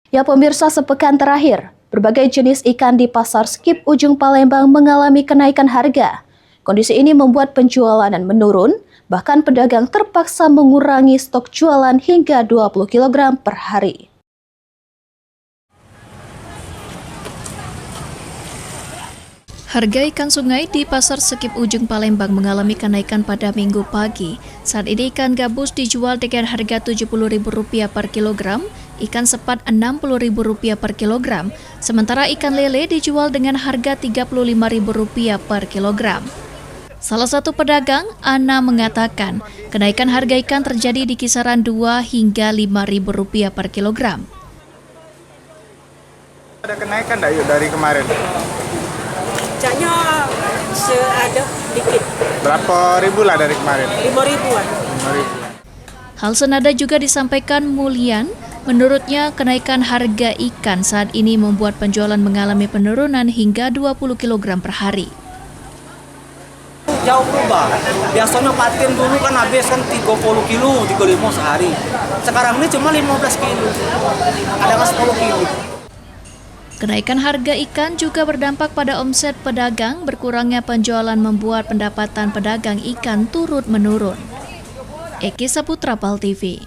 Ya pemirsa, sepekan terakhir, berbagai jenis ikan di pasar Skip Ujung Palembang mengalami kenaikan harga. Kondisi ini membuat penjualan menurun, bahkan pedagang terpaksa mengurangi stok jualan hingga 20 kg per hari. Harga ikan sungai di Pasar Skip Ujung Palembang mengalami kenaikan pada Minggu pagi. Saat ini ikan gabus dijual dengan harga Rp70.000 per kilogram, ikan sepat Rp60.000 per kilogram, sementara ikan lele dijual dengan harga Rp35.000 per kilogram. Salah satu pedagang, Ana, mengatakan kenaikan harga ikan terjadi di kisaran Rp2 hingga Rp5.000 per kilogram. Ada kenaikan dari kemarin? Caknya ada dikit. Berapa ribu lah dari kemarin? 5.000-an. 5.000. Hal senada juga disampaikan Mulyan. Menurutnya, kenaikan harga ikan saat ini membuat penjualan mengalami penurunan hingga 20 kg per hari. Jauh berubah. Biasanya patin dulu kan habis kan 30 kilo, 35 sehari. Sekarang ini cuma 15 kilo. Ada 10 kilo. Kenaikan harga ikan juga berdampak pada omset pedagang. Berkurangnya penjualan membuat pendapatan pedagang ikan turut menurun. Eki Saputra, PAL TV.